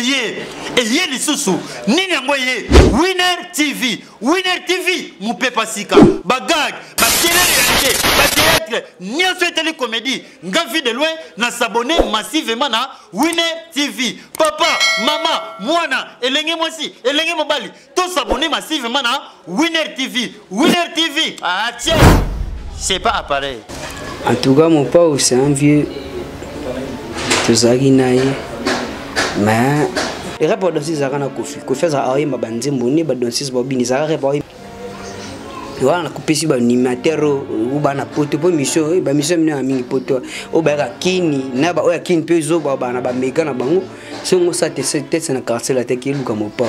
eye lisusu nini yango ye Winner TV mupepa sika bagag théâtre nyonso eteli comédie nga vie de loin na s'abonner massivement na Winner TV papa mama mwana elenge mwasi elenge mobali to s'abonner massivement na Winner TV ah tiens c'est pas appareil en tout cas mon père c'est un vieux tozaki naye mais et rapport dans ces arana kofi za ayi mabandi mboni ba dans ces bobini za rapport voilà na kopesi ba animateur ou ba na poto po mission ba mission na mingi poto o ba kini na ba o kini pezo ba na ba mega na bango so ngo sa te tête na quartier la teki luka mo pa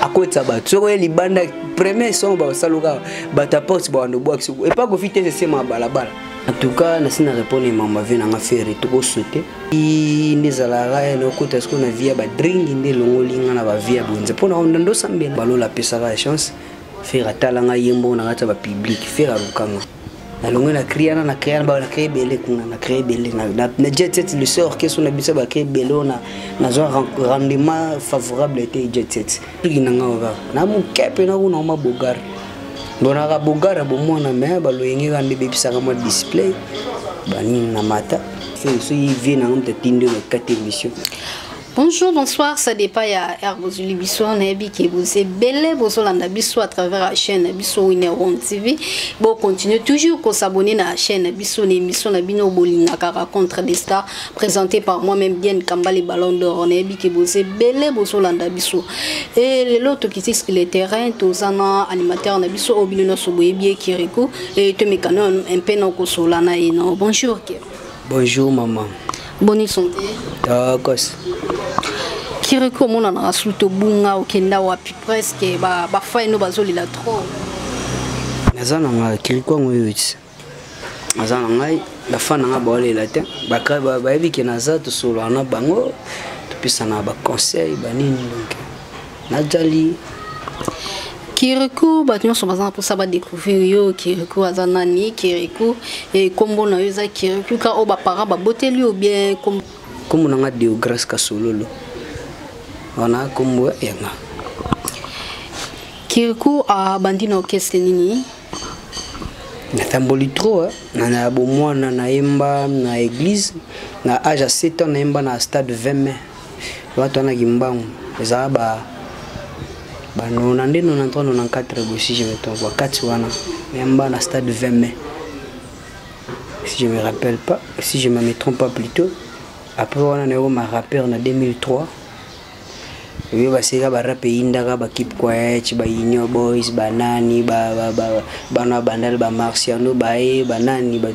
akotsa ba tsoko e libanda premier son ba saluka ba ta poste ba no box et pas ko fite c'est ma balabala. En tout cas, je vais répondre à ma vie dans l'affaire et tout sauter. Et les salariés, nous côté ce qu'on a vu, bah drink, des longs lignes, on a vu à bonne. Pour nous, on a deux semaines. Ballon la pêche à la chance. Faire à talanga yembo, on a gâté public. Faire à l'okanga. La longue na créé, on a créé belé, on a créé belé. Na jet set le sort qu'est-ce qu'on a bisa bah créé belé, on a un rendement favorable était jet set. Tout qui n'a pas. Na mon cap, na on a ma bogar. Bonaka bogara bomona me balo yengi kande bebisaka mo display bani na mata fait so yi na ngomte tinde le 4 émission. Bonjour, bonsoir, ça dépend à Herbozuli Bisso, on est bien que vous êtes belle, vous êtes dans Bisso à travers la chaîne Bisso Winner TV. Bon, continuez toujours à s'abonner à la chaîne Bisso, l'émission Nabino Bolinga contre des stars présentée par moi-même bien Kambali Ballon d'Or. On est bien que vous êtes belle, vous êtes dans Bisso. Et l'autre qui dit que le terrain, tous en animateur Nabisso, Obilino Soboye bien Kirikou, et te mécanon un peu non Kosolana et non. Bonjour. Bonjour maman. Bonne santé. D'accord. Kirikou mon en rasuto bunga okenda wapi presque ba fa no bazoli la trop. Nazana nga Kirikou ngoyoti. Nazana ngai la fa nga ba ole la te. Ba ka ba ebi ke nazato solo na bango. Tupisa na ba conseil ba nini donc. Najali Kirikou ba nyonso bazana pour ça ba découvrir yo Kirikou azana ni Kirikou et kombo na yo za Kirikou ka o ba para ba boteli ou bien comme on a dit au grâce ka solo. On a comme yanga Kirikou a bandino orchestre nini na tamboli trop na bomwana na imba na église na âge à 7 ans na imba na stade 20 mai watu na gimbangu za ba no nande no 94 si je me trompe wakati wana imba na stade 20 mai si je me rappelle pas si je me trompe pas plutôt après on a eu ma rappeur en 2003. Oui, bah c'est là bah rap indaka bah keep quiet bah Inyo Boys bah nani bah na bandal bah Marciano bah nani bah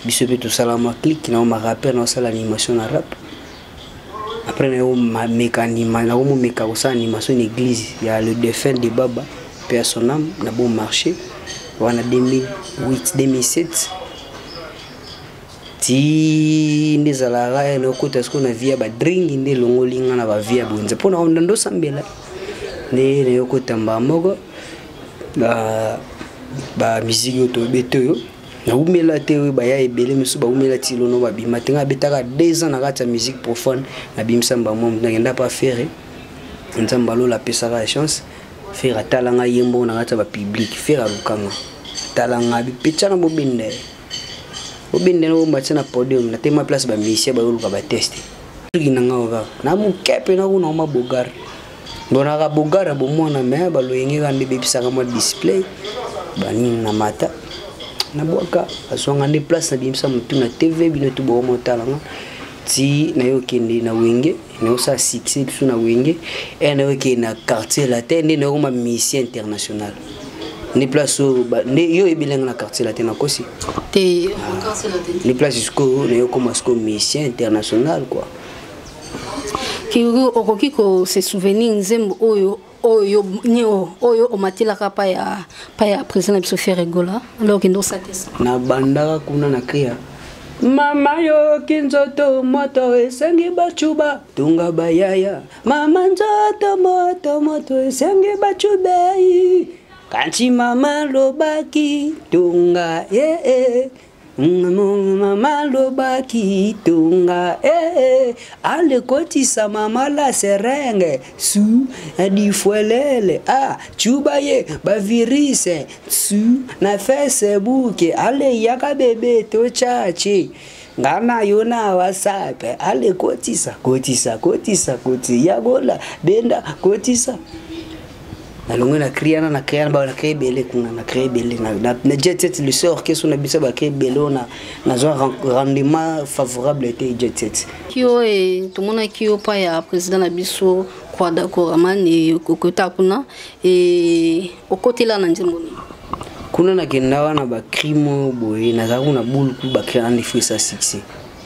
bisope tout ça là moi clique na ma rappeur na ça l'animation na rap après na ma mécanisme na mo méca ça animation église il y a le défunt de Baba personnel na bon marché wana 2008 2007 ti ndezalaka no kota sko na via ba drink inde longolinga na ba via bonze pona on ndo sambela ne ne yokota mbamoko ba musique to beto yo na umela te ba ya ebele misu ba umela ti lono ba bima tenga betaka 2 ans na kata musique profane na bimsa mbamo ngenda pas faire nzamba lo la pesa la chance faire talanga yembo na kata ba public faire lukanga talanga bi pecha na bobinde obinde no match na podium na tema place ba mission ba uluka ba tester tuki na ngawa na mu kepe na kuna ma bogar bona ka bogar bo mona me ba lo yengi ka ndi bebisa ka mo display ba ni na mata na boka asonga ndi place na bimsa mutu na TV bino tu bo motala nga ti na yo kende na wenge na yo sa succès biso na wenge et na yo ke na quartier latin ndi na ma mission internationale ni place yo ebilenga na quartier latin kosi te quartier latin les places jusqu'au ne comme mission international quoi Kirikou okoki ko se souvenir nzembo oyo o matila ka pa ya président biso Ferregola alors que ndo satesa na bandaka kuna na kria mama yo kinzoto moto esengi bachuba tunga bayaya mama nzoto moto esengi bachuba kanchi mama lobaki tunga Mama loba kitunga ale kotisa mama la serenge su adi fuelele chubaye bavirise su na Facebook ale yaka bebe to chachi ngana yona WhatsApp ale kotisa yagola benda kotisa nalongo na kriana na créer belé kuna na créer belé na jet set le sort que son habitude ba créer belé na zo rendement favorable était jet set kio tout le monde kio pa ya président na biso kwa d'accord amani kokota kuna okoti la na nzimbo kuna na kenda wana ba crime boye na za kuna bulu ku ba créer en effet succès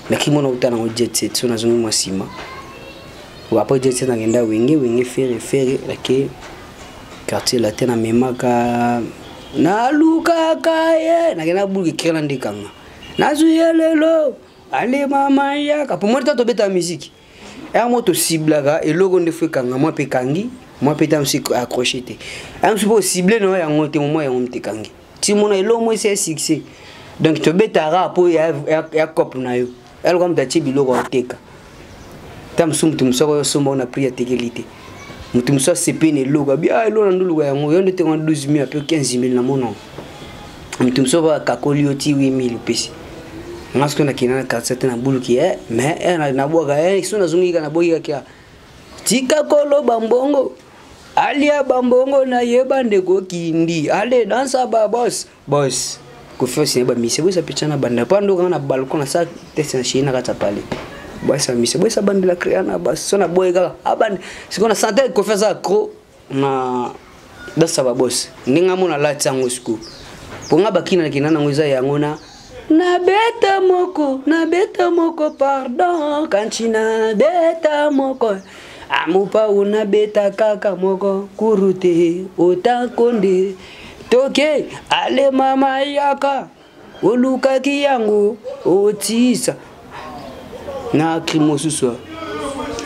na kimo na utana na jet set so na zo mwasima wa pa jet set na kenda wenge faire lake quartier latin na memaka na luka kaye na kena bulu kikela ndikanga na zuyelelo ale mama yaka pour moi to beta musique et moto ciblaka et logo nde fekanga moi pe kangi moi pe tam si accroché am suppo ciblé no ya ngote moi ya ngomte kangi ti mona elo moi c'est succès donc to beta rapo ya couple na yo elle comme ta ti biloko oteka tam sumtu msoko yo somba na prière tekelité mutu mso sepene loga bia elo na ndulu ya ngo yonde tengo 12000 ape 15000 na mono mutu mso ba kakoli oti 8000 pesi ngasko na kinana katsete na buluki mais na boga sona zungiga na boga kia tika kolo bambongo alia bambongo na yeba ndeko kindi ale dansa ba boss ko fesi ba mise bo sa pichana banda pando kana balkon na sa tese na shina kata pale boisa mise boisa bande la créana bas sona boyga abande sikona santé ko feza cro na dansa ba boss ninga mona lati ngo sku ponga bakina kinana ngoza yangona na beta moko pardon kanchina beta moko amupa una beta kaka moko kurute otakonde toke ale mama yaka oluka kiyango otisa na crimo soir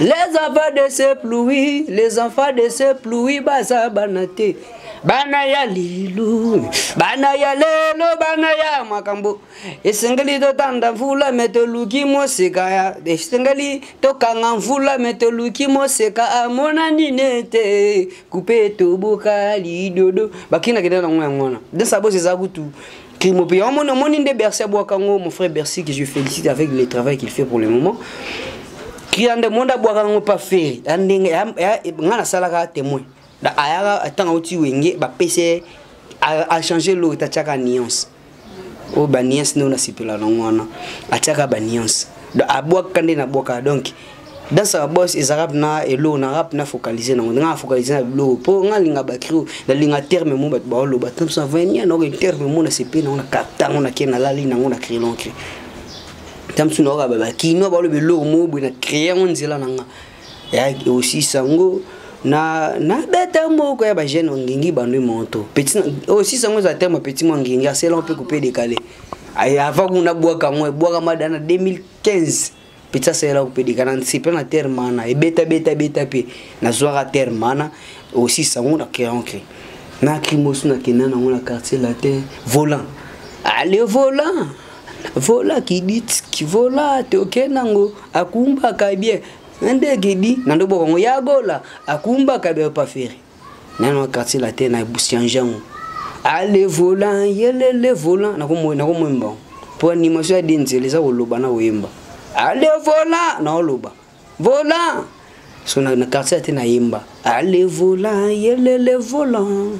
les enfants de ce pluie basa banate bana ya lilu bana ya lelo bana ya makambo esengeli to tanda mvula metoluki moseka ya esengeli to kanga mvula metoluki moseka amona ninete coupe to bokali dodo bakina kedana ngona de sabo c'est kutu crimo pe on nde Bercy Boakango mon frère Bercy que je félicite avec le travail qu'il fait pour le moment qui ande monda Boakango pas faire andenge ngana salaka témoin da ayaka atanga uti wenge ba PC a changer l'eau tachaka nuance o ba nuance no na sipela ngwana ataka ba nuance da aboka kande na boka donc dans sa boss is rap na elo na rap na focaliser na nga focaliser na l'eau po nga linga ba kru da linga terme mo ba ba lo ba tam sa venia no terme mo na sipela na kapta na kena la lina ngona créer l'encre tam su no ba kino ba lo be lo mo bu na créer onzela na nga ya aussi sango na beta moko ya ba jeune ngingi bandu monto petit aussi sango za terme petit mo ngingi asela on peut couper décaler ay avant kuna boaka madana 2015 petit asela couper décaler c'est pas na terme mana e beta pe na zoara terme mana aussi sango na créer na crimosu na kenana ngona quartier latin volant allez volant qui dit qui vola te okenango akumba ka bien ande gedi nando bokongo ya gola akumba ka be pa faire nano quartier latin na busianjango allez volant yelele volant na ko mwemba po animation ya denzele za oloba na wemba allez volant na oloba volant so na quartier latin na yemba allez volant yelele volant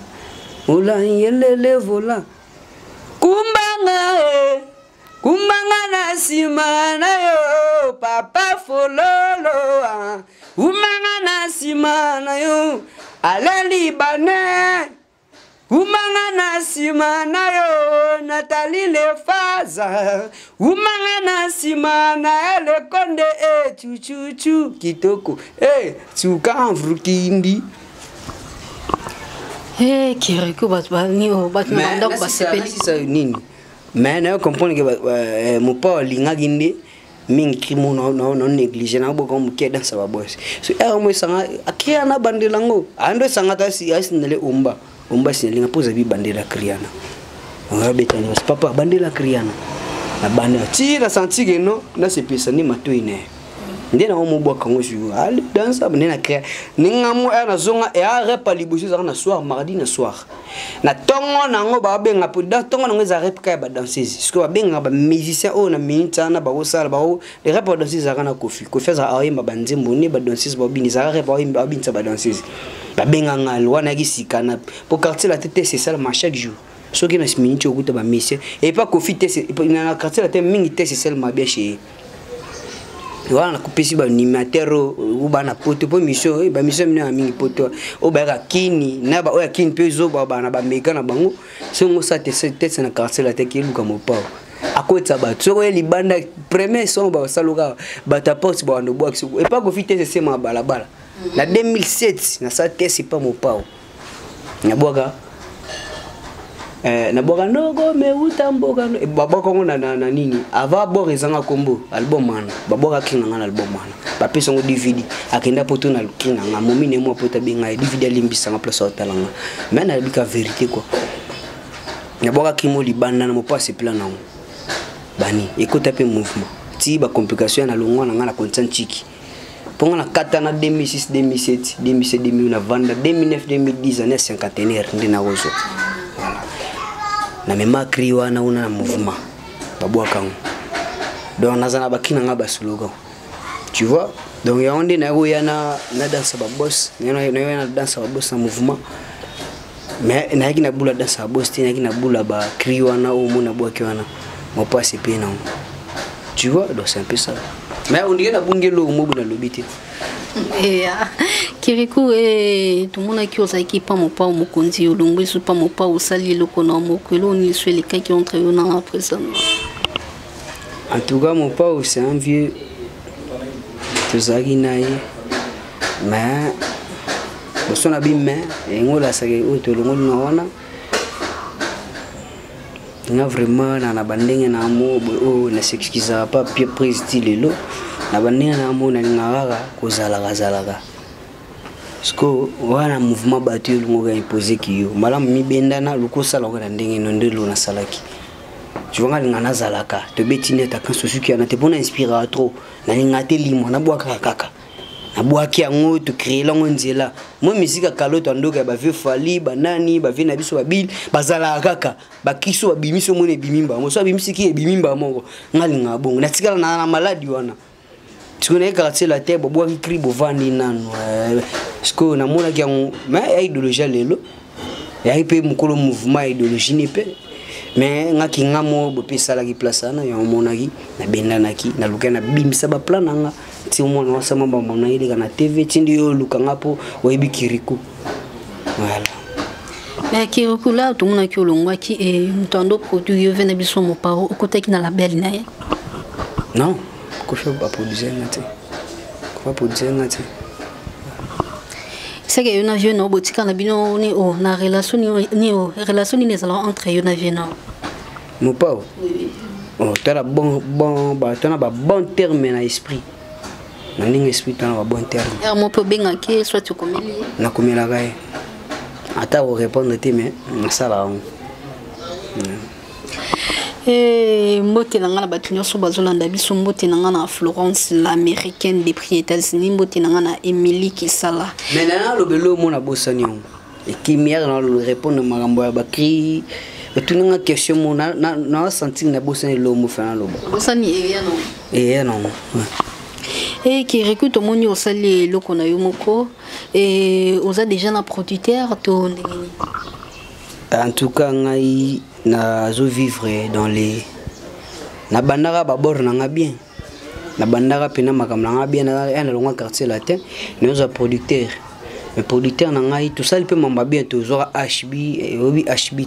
yelele volant kumbanga na simana yo papa fololo umanga na simana yo alali bane umanga na simana yo Nathalie le faza umanga na simana ele konde chuchuchu kitoko tsuka mvrukindi kiriko batbani batmanda ko basepeli ça nini mais na comprendre que mon père linga ginde mingi crimo no négliger na boko muke dans sa boss so mo sanga akia na bandelango ando sanga ta si asinele umba sinele nga poza bi bandela kriana on va betani papa bandela kriana na banda ti na senti que non na se pesa ni matoine ndena mo boa kango su ali dansa nena créer ningamu na zonga e a repa libusi za na soir mardi na soir na tongo nango ba benga pour da tongo nango za repa ba danseuse parce que ba benga ba musicien o na minute na ba osala ba les repa danseuse za na kofi za aima ba nzembo ni ba danseuse ba bini za repa ba binta ba danseuse ba benga ngal wana gisikana pour quartier la tête c'est ça le chaque jour ce qui na minute au goût ba musicien et pas kofi c'est na quartier la tête mingi c'est seulement bien chez voilà na kupesi ba animateur ou ba na poto po mission ba mission na mingi poto o ba ka kini na ba o ya kini pezo ba na ba meka na bango songo sa te na quartier la te ki luka mo pa akota ba tsoko ya libanda premier son ba saluka ba ta porte ba ndo box et pas profiter c'est ma balabala na 2007 na sa te c'est pas mo pa na boka na boka nogo me utamboka baboko na nini ava borizanga kombo album mana baboka kinga na album mana ba pesa ngo DVD akenda poto na kinga nga momine mo poto binga DVD limbisa nga place hotelanga mais na bika vérité quoi na boka kimo libanda na mo passe plan na bani écoute pe mouvement ti ba complication na longo na nga na content chiki ponga na kata na 2006 2007 2007 2008 na vanda 2009 2010 année cinquantenaire ndina rozo na mema kriwa na una mouvement babwa kango donc nazana bakina nga ba slogan tu vois donc ya onde na go yana na danse ba boss na danse ba boss na mouvement mais na yaki na bula danse ba boss tina yaki na bula ba kriwa na o mona bwa kiwana mo passe pe na tu vois donc c'est un peu ça mais on dit na bungelo mo buna lobité et Kirikou et tout le monde qui osa qui pas mon pas au mokonzi au longwe sous pas mon pas au sali le kono mo kwelo ni sur les cas qui ont travaillé dans la prison. En tout cas mon pas c'est un vieux tozaki naye mais bosona bimé et ngola sake auto le ngol na wana na vraiment na bandenge na mo o na s'excusa pas pied prise style lo na bandenge na mo na ngara kozala kazalaka sko wana mouvement battu lungo ga imposer kiyo malamu mibenda na lukosa la ngana ndenge ndelo na salaki tu vois ngana zalaka to betine ta kanso suki na te bona inspira trop na ngate limo na bwaka kaka na bwaki yango to créer lango nzela mo musique kaloto ndoka ba ve fali banani ba ve na biso babil bazala kaka bakiso babimiso mo ne bimimba mo so bimisiki e bimimba moko ngalinga bongo na tikala na maladi wana tu connais quartier la terre bobo qui crie bovandi nanu parce que na mona ki mais idéologie lelo ya ipe mukolo mouvement idéologie ne pe mais ngaki ngamo bo pesa la ki place na ya mona ki na benda na ki na luka na bimisa ba plan nga ti mona wasama ba mona ile kana TV tindi yo luka ngapo oyebi Kirikou voilà mais Kirikou là tout mona ki olongwa ki e mtando produit yo vena biso mo paro okotaki na label na ye non ko fait pas produire ngate ko pas produire ngate c'est que yon avion no botika na bino ni o na relation ni o relation ni les entre yon avion mo pa oh t'as bon ba t'as ba bon terme na esprit na ning esprit t'as ba bon terme mo peut benga ki soit tu komeli na komela gae ata o répondre te mais na sala et mbote na ngana batunyo so bazolanda biso mbote na ngana Florence l'américaine des prix États-Unis mbote na ngana Emily Kisala mais na lobelo mona bosani et qui mière na le répondre magambo ya bakri betunanga question mona na senti na bosani lo mo fana lo bosani et non et qui récute moni au sali loko na yomoko et oza déjà na producteur to ndengeni en tout cas ngai na zo vivre dans les na bandara ba bor na bien na bandara pena makamla bien na longa quartier latin nous a producteur mais producteur na ngai tout ça il peut m'amba bien tout zora HB et oui HB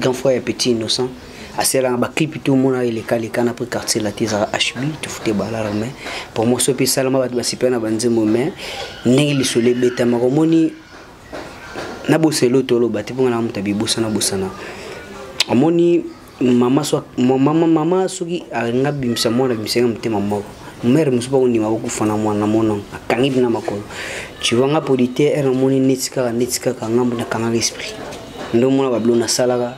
grand frère et petit innocent assez là ba clip tout mon il est calé kana pour quartier latin zara HB tout fouté bala mais pour moi ce pisa la ba sipena banzemo mais ngi sole beta makomoni na boselo tolo bati ponga na mutabi bosana bosana amoni mama soki alinga bimisa mwana bimisa mtema moko mère musuba ko ndima ko fana mwana mona akangi bina makolo tu vois nga polité era moni netika ka ngambo na kanga esprit ndo mona bablo na salaka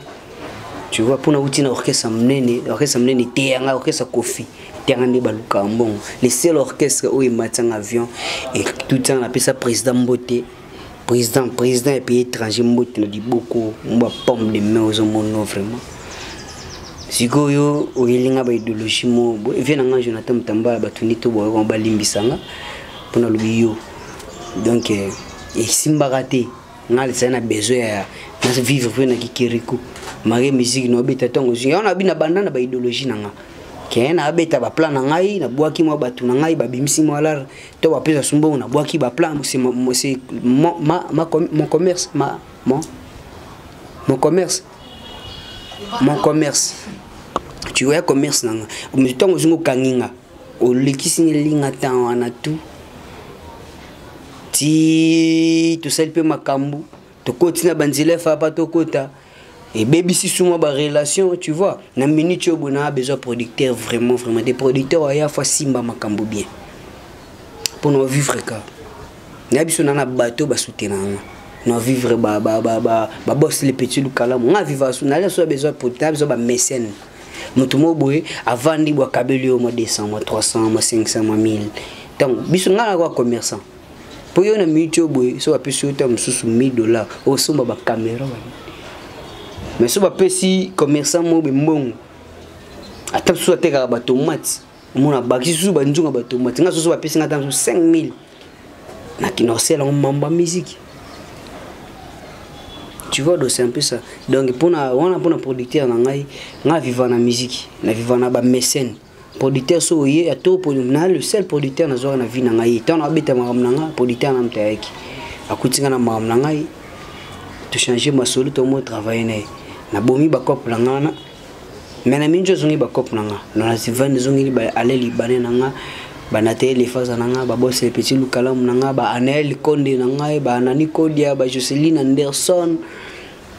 tu vois pour na utina orchestre mnene teyanga orchestre Kofi teyanga ndi baluka mbongo le seul orchestre où il matang avion et tout temps on appelle ça président Mbote président et pays étranger Mbote na di beaucoup mba pomme de main aux mono vraiment sikoyo oyelinga ba idéologie mo vient nga Jonathan Mtambala batuni to bo ba limbisanga pona lubiyo donc et simba raté ngal ça na besoin ya na vivre pour na kikiriku mari musique no beta tongo on a bina bandana ba idéologie nanga kena abeta ba plan ngai na bwaki mo batu ngai ba bimisi mo alar to ba pesa sumbo na bwaki ba plan c'est mon commerce mon commerce tu vois commerce nanga mais tongo zungo kanginga o likisi ni linga tan wana tout ti to sel pe makambu to kotina banzile fa pa to kota et baby si souvent ba relation tu vois na minute yo bona besoin producteur vraiment des producteurs aya fa simba makambu bien pour nous vivre ka na biso na bateau ba soutenanga nous vivre ba boss les petits lukala mo vivre so na la so besoin producteur besoin ba mécène mutu mo boye avant ndi bo kabeli au mois décembre 300 mois 500 mois 1000 donc biso ngala kwa commerçant pour yo na minute yo boye so ba peso to msusu $1000 au somba ba caméra mais so ba pesi commerçant mo be mbongo ata so ateka ba tomate mona baki so ba njunga ba tomate nga so ba pesi ngata 5000 na kinosela mamba musique tu vois donc c'est un peu ça donc pour na producteur na ngai nga vivant na musique na vivant na ba mécène producteur so ye ato pour na le seul producteur na zo na vie na ngai tant na beta ma nga producteur na mtaeki akutinga na ma ngai to changer ma solo to mo travailler na bomi ba couple ngana mais na minjo zungi ba couple nga na sivane zungi ba ale libane nga ba na tele faza nga ba boss petit lukala nga ba Anel Konde nga ba Nani Kodia ba Jocelyn Anderson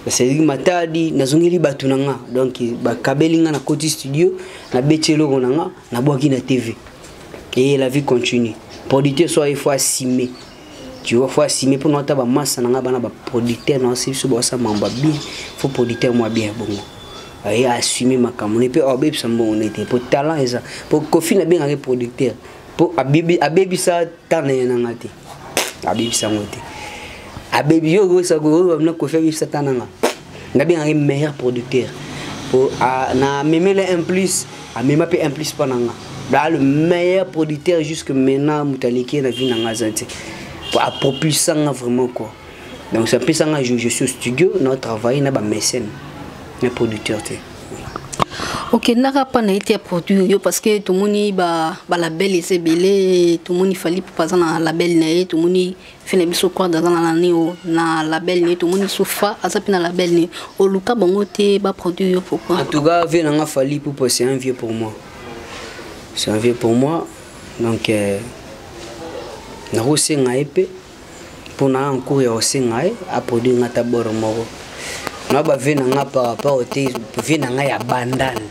ba Cédric Matadi na zungi ba tunanga donc ba kabeli nga na Koti Studio na betelo nga na boaki na TV et la vie continue producteur soit il faut assumer tu vois faut assumer pour notre ba massa nga bana ba producteur na aussi so ba sa mamba bien faut producteur moi bien bon et assumer ma camone peut obéir ça bon on était pour talent et ça pour Kofi na bien avec producteur pour abebi ça tane na ngati abebi ça ngote abebi yo ça go na Kofi ça tane na bien avec meilleur producteur pour na memele un plus a même pas un plus pas nanga dans le meilleur producteur jusque maintenant mutaliki na vie na ngazante à propulser vraiment quoi donc ça peut ça je suis au studio notre travail na ba mécène na producteur té ok naka pa na été produit yo parce que tout moni ba label c'est belé tout moni fali pas na label na tout moni fene biso quoi dans na na label ni tout moni soufa azapi na label ni o luka bango té ba produit yo pourquoi en tout cas vient na fali pour c'est un vieux pour moi c'est un vieux pour moi donc na rosenga epé pour na encore ya rosenga a produire ngata boro moko na ba vena nga par rapport au té vena nga ya bandane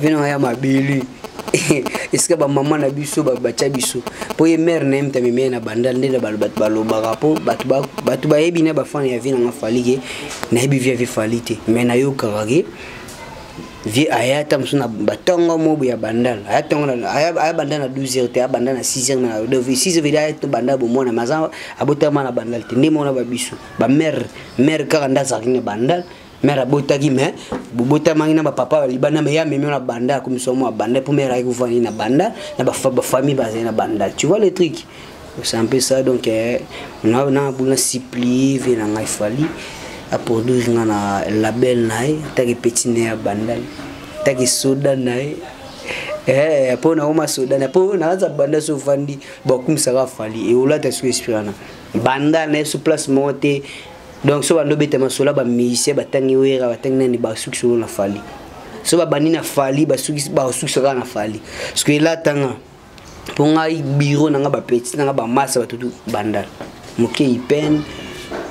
vena nga ya mabili est-ce que ba maman na biso ba bacha biso pour ye mère na mta meme na bandane nde ba baloba rapport batu ba yebi na ba fan ya vena nga falike na yebi via falite mais na yo karage vie ayata msuna batongo mobu ya bandal ayatongo aya bandana 12h te bandana 6h na de 6h vida to banda bo mona maza abota mana bandal te ndimo na babisu ba mère kaka ndaza kine bandal mère abota ki me bobota mangi na ba papa libana me ya meme na bandal comme somo bandal pour mère ay kufani na bandal na ba famille basée na bandal tu vois le truc c'est un peu ça donc na buna sipli vena ngai fali a produire na label nae taki petit ne bandal taki soda nae po na uma soda na po na za banda so fandi bokum sara fali et ola ta su espirana bandal na su place monte donc so bando beta masola ba musicien batangi wera batangi ni ba suki so na fali so ba bani na fali ba suki sara na fali parce que là tanga po ngai bureau na nga ba petit na nga ba massa ba tutu bandal moké ipen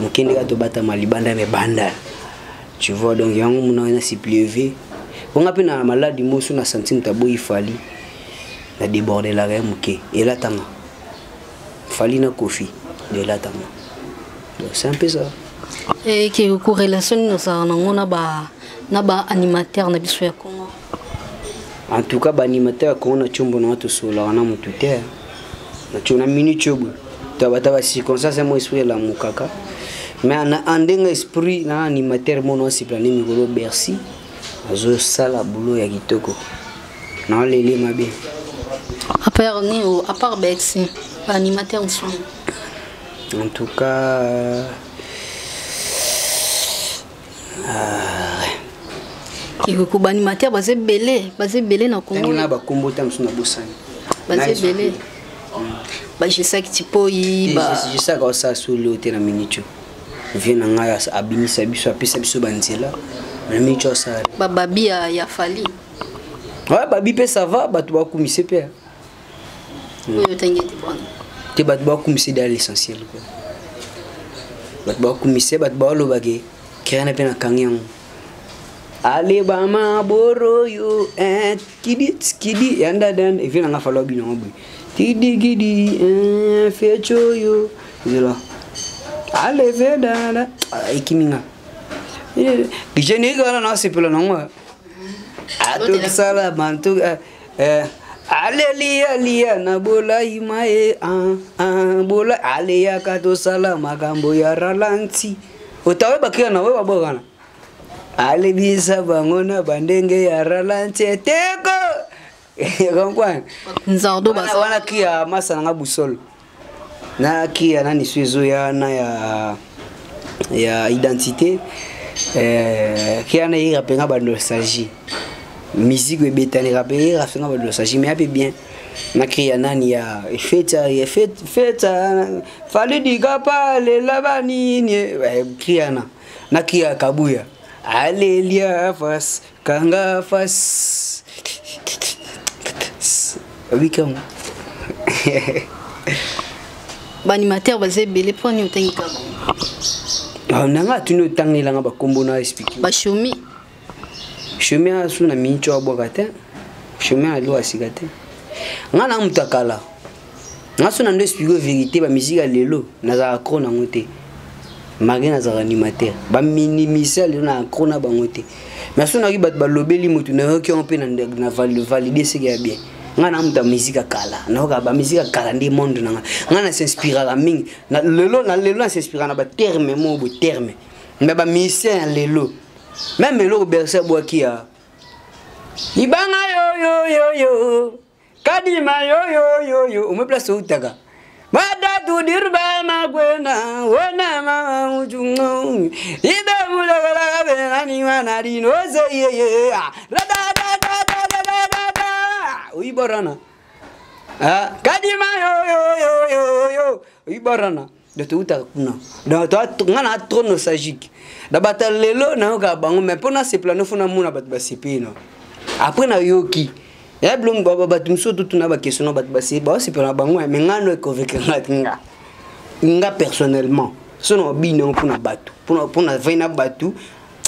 mukende ka to bata malibanda me banda tu vois donc yango mona na si pleuvé on a pe na maladi mosu na sentime tabo ifali na déborder la muké et là tanga fali na Kofi de là tanga donc c'est un peu ça et qui corrélation nous ça on a ba na ba animateur na biso ya Congo. En tout cas ba animateur ko na chombo na watu sola wana mutute na chona mini chobo tabata ba circonstance mo esprit la mukaka mais na andenga esprit na animateur mono si plané mikolo Bercy azo sala boulot ya kitoko na lele mabe À part Bercy ba animateur sont en tout cas qui ko ba animateur basé belé na Congo na ba kombo tam suna bosani basé belé ba je sais que tipo yi ba je sais que ça sous le terrain minicho vient nga abinisa biso apesa biso banzela na minicho ça ba babi ya fali ouais babi pe ça va ba tu ba kumise pe oui t'inquiète pas te ba tu ba kumise dans l'essentiel quoi ba tu ba kumise ba tu ba lo bagé kirana pe na kangyang ale ba ma boro yo kidi yanda dan e vient nga falo bino ngobui Tidi fecho yo zela ale vedala ikiminga bijeni gala na sepela nangwa atu sala bantu ale lia na bola imae bola ale ya kato sala magambo ya ralanti utawe bakia na wewe babogana ale bisa bangona bandenge ya ralanti teko Comprends? Nzardo basa wana kia masa nga busol. Na kia nani suezo ya na ya identité kia na ira penga ba nostalgie. Musique betane rapper afenga ba nostalgie mais ape bien. Na kia nani ya feta fallait diga pale labani kia na kia kabuya. Alelia fas kanga fas oui comme ba animateur basé belé pour ni utenga on a tunu tangela nga ba kombo na expliquer ba shomi asu na mincho abokate shomi alo asigate nga na mutakala nga su na ndo expliquer vérité ba musique ya lelo na za akro na ngote magena za animateur ba minimiser le na akro na bangote mais su na ki bat ba lobeli mutu na ki on pe na valider ce qui est bien ngana muta musique kala na ka ba musique kala ndi monde ngana s'inspira la mingi na lelo na s'inspira na ba terme mo bo terme mais ba musicien lelo même lelo berse boakia libanga yo kadima yo o me place utaka bada tu dirba magwena wona ma ujungo ida mula gala be ani wana dino ye la da Ibarana kadima yo Ibarana de tout à kuna dans toi ngana trop nostalgique da batal lelo na ka bango mais pona se plano fona muna bat ba sepe no après na yoki ya blong baba batumso tout na ba question bat ba se ba se plano bango mais ngano ko veka nga personnellement sono bino pona batu pona vaina batu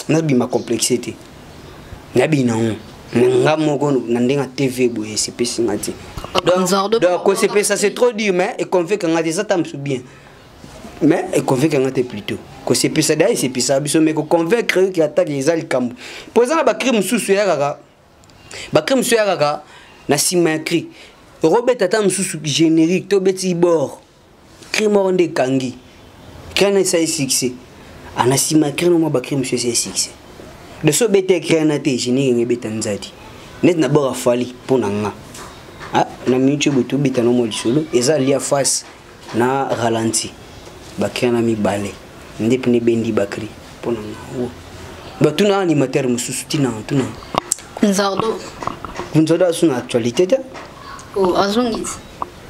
na bima complexité na bino nga moko na ndenga TV boye c'est pesi ngati donc ça c'est trop dur mais et qu'on fait que ngati ça tamsu bien mais et qu'on fait que ngati plutôt que c'est ça d'ailleurs c'est ça biso mais qu'on convaincre qui attaque les alkambo pour exemple ba crime susu ya kaka na sima cri Robert atam susu générique to beti bord crime onde kangi kana ça succès ana sima cri no ba crime susu c'est succès de so bete créaté génie ngi betanzadi net na bora fali pona nga na minchu butu bitano mo lisolo eza lia face na ralenti ba créana mi balé ndip ni bendi bakri pona nga ba tuna animateur mususu tuna kunzardo suna actualité ta azongis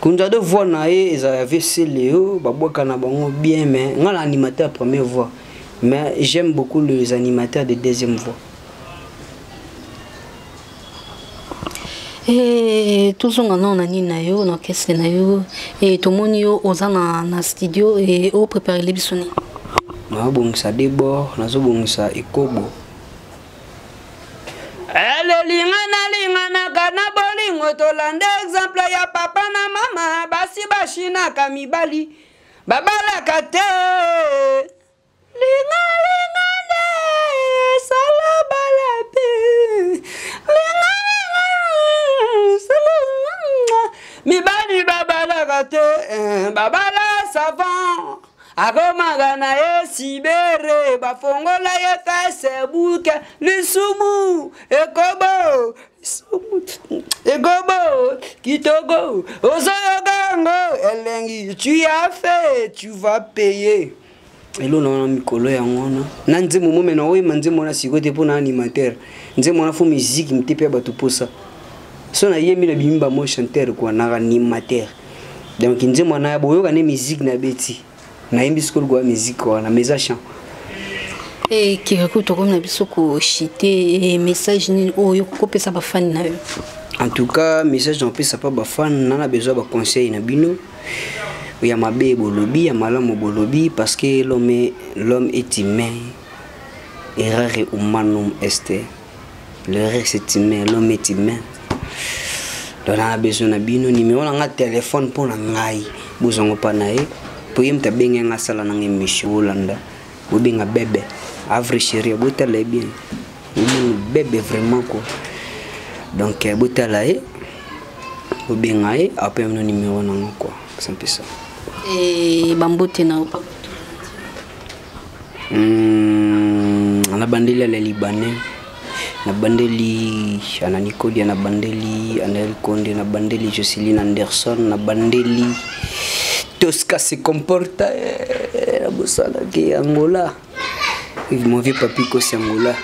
kunzardo voix na eza avec Léo babwaka na bango bien mais nga l'animateur première voix. Mais j'aime beaucoup les animateurs de deuxième voix. Et tout ce qu'on a na orchestre na yo et tout monde yo oza na studio et au préparer les bisoni. Na bon ça débord, na zo bon ça ekobo. Ale lingana kana bolingo to lande exemple ya papa na mama basi bashina kamibali babala kate Linga de salabala mibali babalaka te babala savant akomaga na ye sibere bafongola ye kasebuke lisumu ekobo Egobo, Kitogo, Ozoyogango, Elengi, tu as fait, tu vas payer. Et là, on a mis colo et on a. Nanze momo maintenant, oui, manze mona sigote pour l'animateur. Nze mona fo musique, m'te pe batu pour ça. So na yemi na bimba mo chanteur quoi, na animateur. Donc nze mona boyo gane musique na beti. Na yembi skol quoi musique quoi, na mesa chant. Et qui écoute comme na biso ko chité message ni oyo ko pesa ba fan na yo. En tout cas, message on pesa pas ba fan, na besoin ba conseil na bino. Il y a ma bé bolobi, il y a malamu bolobi parce que l'homme est humain. Errare humanum est. Le reste est humain, l'homme est humain. Donc on a besoin na bino numéro na téléphone pour na ngai. Bozongo pa na e. Pour yem ta benga nga sala na émission Holanda. Ou benga bébé. Avre chérie, botala bien. Bébé vraiment quoi. Donc botala e. Ou benga e, après mon numéro na quoi. C'est un peu ça. Et bambote na pas. Na bandeli ya Libanais. Na bandeli ana Nicole, na bandeli Anel Konde, na bandeli Jocelyn Anderson, na bandeli Tosca se comporta la bosala ke Angola. Il mon vieux papi ko c'est Angola.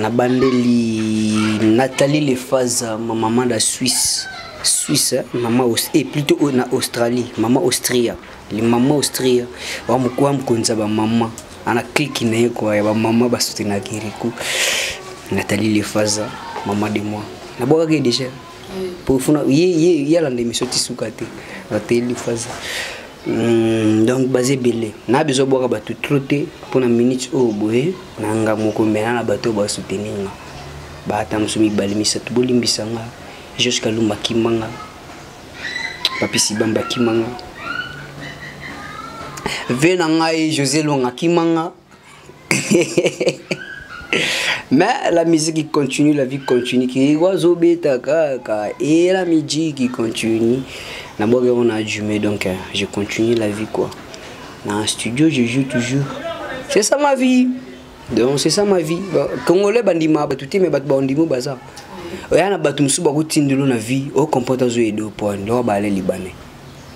Na bandeli Nathalie Lefaza, ma maman de Suisse, maman et plutôt na Australie, maman Austria, les maman Austria, wa mukwa mkonza ba maman, ana clique na ko ya ba maman ba soutenir kiriku. Nathalie Lefaza, maman de moi. Na boka ke déjà. Pour funa y la émission tisukate. Nathalie Lefaza. Donc basé belé. Na besoin boka ba tout trotter pour na minute au boé, na nga moko mena na bato ba soutenir. Ba tamsumi balimisa tubolimbisa nga. Jusqu'à Lumba Kimanga, Papi Sibamba Kimanga, Venangai José Longa Kimanga. Mais la musique qui continue, la vie continue. Qui oiseau bêta et la musique qui continue. D'abord on a jumé donc je continue la vie quoi. Dans un studio je joue toujours. C'est ça ma vie. Donc c'est ça ma vie. Congolais bandima batuti mais bandimo baza. Oyana batu musuba kutindilo na vie o comporta zo edo point ndo bale Libanais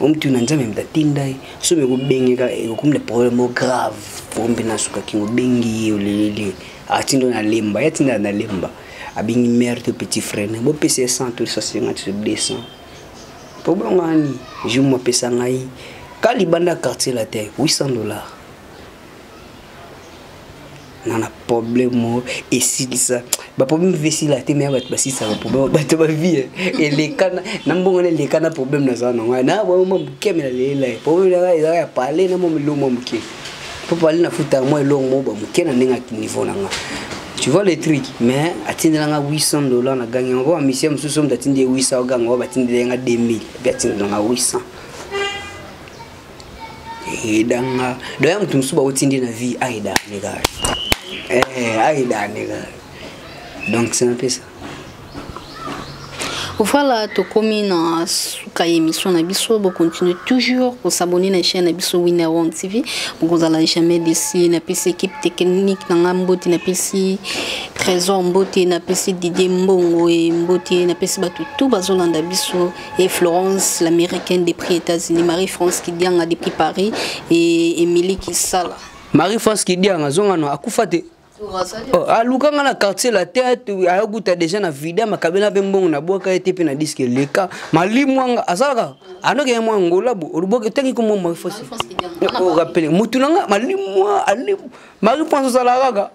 omtu na nzame mtatinda so me kubengeka kumle problème grave pombe na suka kingo bengi olele atindo na lemba yatinda na lemba abingi mère de petit frère bo pc 100 tout ça 50 200 problème ngani je mo pesa ngai kali banda quartier la terre $800 nana problème et si ça ba problème vesi la te mais ba si ça va problème ba to ba vie et les kana nambongo les kana problème na ça non na ba mo kemela le problème la ya parler na mo lo mo mke pour parler na futa moi lo mo ba mke na ninga niveau na nga tu vois les trucs mais atindela nga $800 na gagner on va mission mususu mtatinde 800 ganga ba tindela nga 2000 ba tindela nga 800 et danga doya mtu musuba otinde na vie aida les gars. Aïda nega. Donc c'est un peu ça. Voilà, to komi na suka émission na biso bo continue toujours pour s'abonner na chaîne na biso Winner One TV. Vous allez jamais décider na PC équipe technique na ngamboti na PC Trésor Mbote na PC Didier Mbongo et Mbote na PC batu tout bazolanda biso et Florence l'américaine des prix États-Unis, Marie-France qui dianga depuis Paris et Émilie qui sala. Marie-France qui dianga zonga no akufate. Oh, alukanga na quartier la tête ayakuta déjà na vida makabela bembongo na boka ete pe na disque leka malimwanga azaka anoke mwa ngola bo oruboke tangi ko mo Marie-France o rappelle mutulanga malimwa alim Marie-France salaka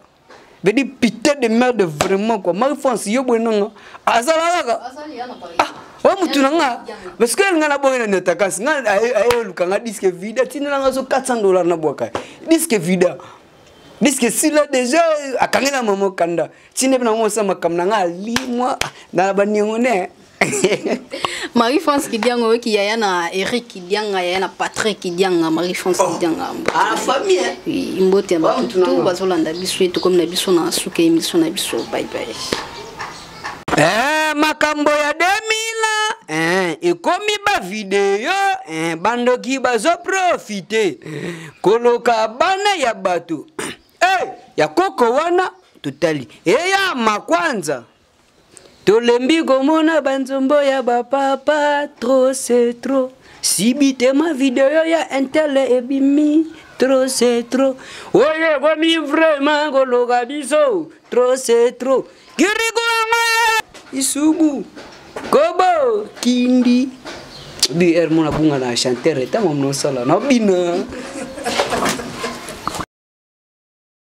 veut dire putain de merde vraiment quoi Marie-France yo bwenanga azalaka wa mutulanga parce que ngana boka na takasi ngana ayo lukanga disque vida tinanga so $400 na boka disque vida. Disque si là déjà à kangena maman kanda tine na mo sama kamnanga limwa na banione Marie-France qui dianga qui yaya na Eric qui dianga yaya na Patrick qui dianga Marie-France qui dianga ah famille imbote ba tout bazolanda biso to comme na biso na suka émission na biso bye bye makambo ya 2000 et comme ba vidéo bando ki bazo profiter koloka bana ya bato ya koko wana tutali ya makwanza tolembi komona banzombo ya bapapa trop c'est trop sibite ma vidéo ya intel ebimi trop c'est trop oye komi vraiment koloka biso trop c'est trop kirikoma isubu kobo kindi bi er mona bunga na chanter eta mo no sala no bina